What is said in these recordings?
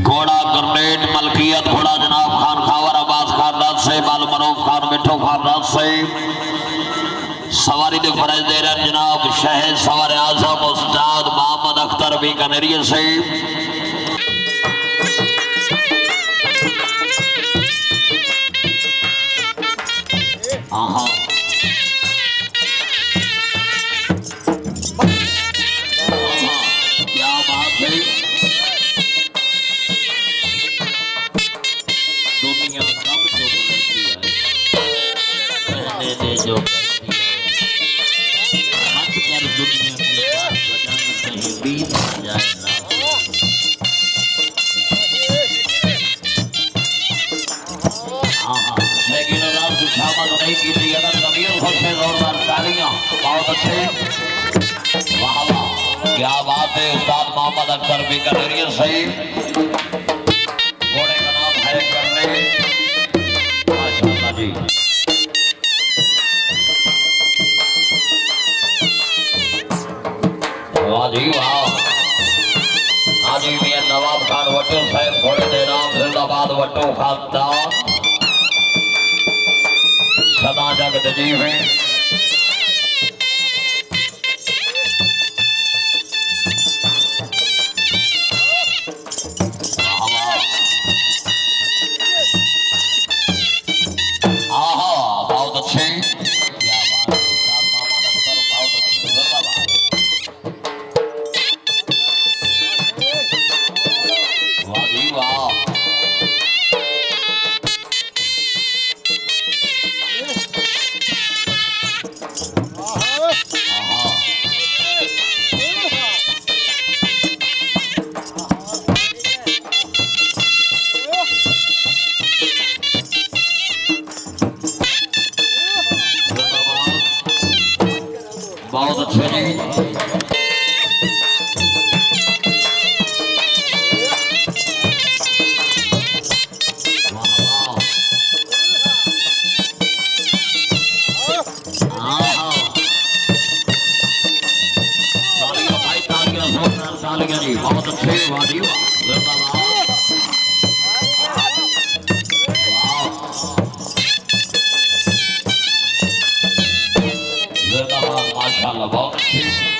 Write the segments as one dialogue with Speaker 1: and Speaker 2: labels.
Speaker 1: घोड़ा ग्रेनेड मलकियत घोड़ा जनाब खान खावर अब्बास खानदान से बाल मनोफ खान मिठो खानदान से सवारी दे फरज दे रहे जनाब शहर सवार आजम उस्ताद मोहम्मद अख्तर बीकानेरिया से क्या बात है दुनिया कब जो रहती है कहने दे जो मत कर दुनिया की बात बजाना कहीं बीत न जाए ना लेकिन रात की शामत नहीं की थी अगर कबीर से जोरदार तालियां बहुत अच्छे वाह वाह क्या बात है उस्ताद मोहम्मद अख्तर बीकानेरिया सही घोड़े का नाम है करने माशाल्लाह जी वाह जी वाह हाजी मियां नवाब खान वट्टू साहब घोड़े दे नाम जिंदाबाद वट्टू खानदान सदा जगत जीव है बहुत अच्छे नहीं बहुत अच्छे वादी माशाल्लाह बहुत अच्छी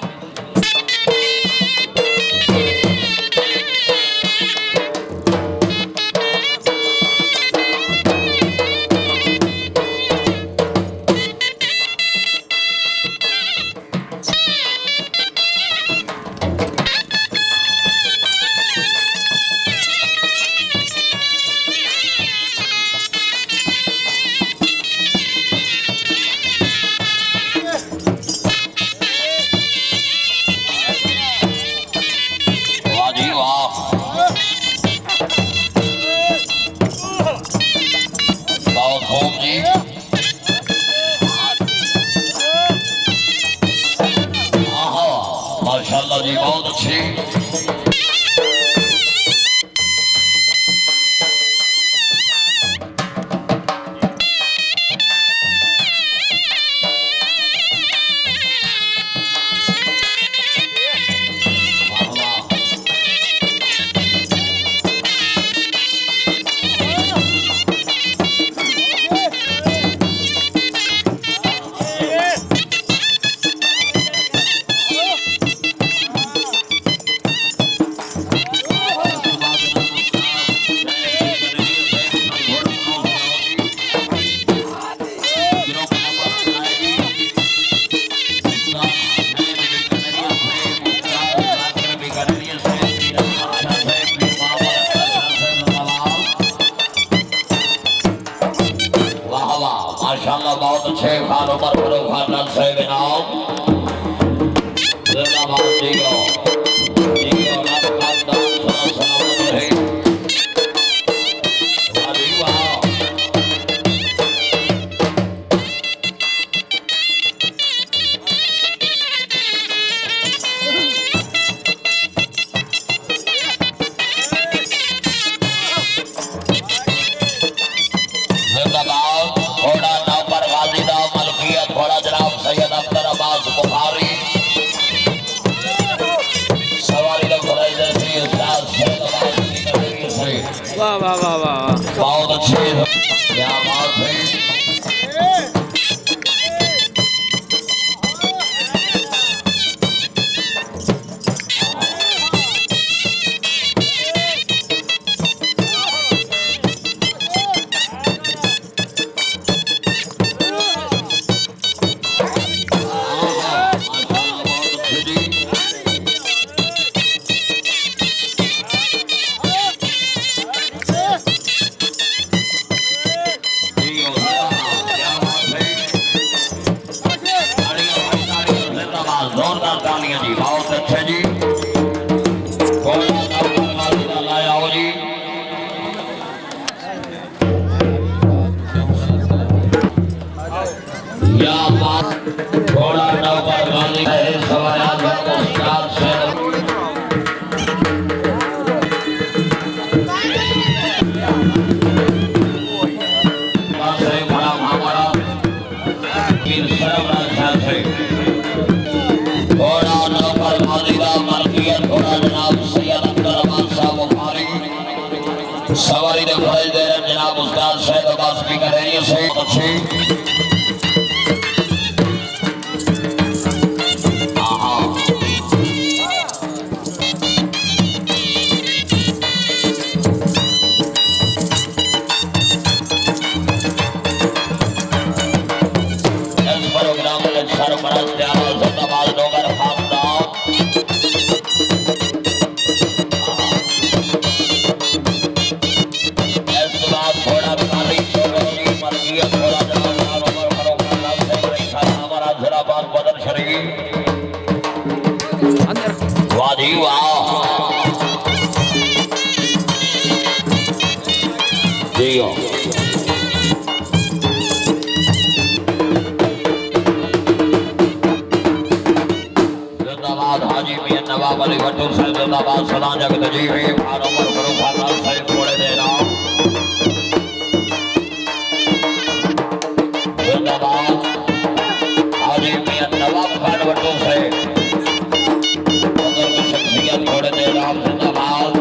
Speaker 2: वाह वाह वाह वाह,
Speaker 1: बहुत अच्छे, क्या बात है। जोरदार तालियां जी, बहुत अच्छे जी। लाया हो जी, क्या बात, थोड़ा नौकर गाली है सवाया उस्ताद से बड़ा हमारा वीर सर्वराज से थोड़ा नौकर मालिका मलकियत थोड़ा जनाब सैयद अब्दुल रहमान साहब बुखारी सवारी ने फैल दे रहे जनाब उस्ताद सैयद अब्बास स्पीकर एरिया से अच्छी प्रोग्राम में सरबराह दयाल जिंदाबाद डोगर खानदान इसके बाद थोड़ा खाली सोनी मलकियत थोड़ा जनाब उमर फारूक खान से रईसा हमारा जिलाबाद बदन शरीफ वाह जी वाह जी हाजी मियां नवाब अली भट्टू साहब जिंदाबाद सदा जगत जीवी फारूक उमर फारूक खान साहब थोड़े देना जिंदाबाद हाजी मियां नवाब खान भट्टू से बदल की शख्सियत थोड़े देना जिंदाबाद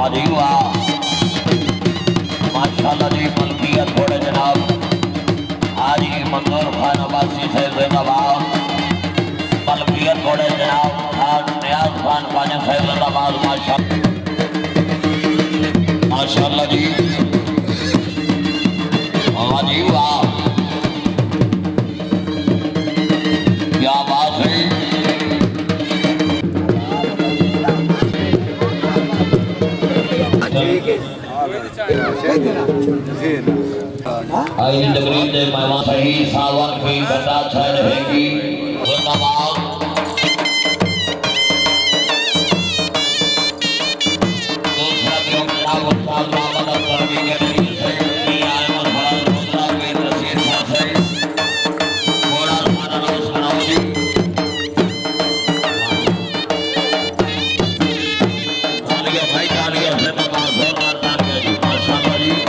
Speaker 1: वाह जी वाह माशाल्लाह जी मलकियत घोड़े जनाब हाजी मंजूर खान अब्बासी से जिंदाबाद मलकियत घोड़े जनाब खान नियाज खान पानी से जिंदाबाद माशाल्लाह जी वाह जी वाह क्या बात है आई डिग्री ने मैं सही सावन की घटा छह रहेगी जिंदाबाद दूसरा जो मेरा उस्ताद मोहम्मद अख्तर भी के लिए से आए मरहबा मुद्रा के नसीब से थोड़ा सारा रोज बनाओ जी तालियां भाई तालियां जिंदाबाद जोरदार तालियां जी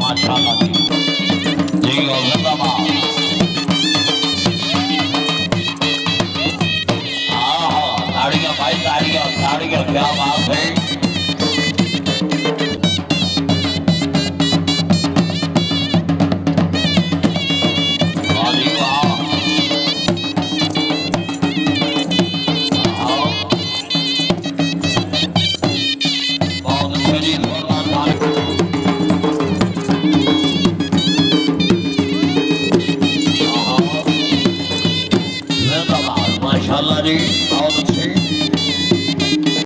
Speaker 1: माशाल्लाह जी क्या बात है माशाल्लाह जी बहुत अच्छे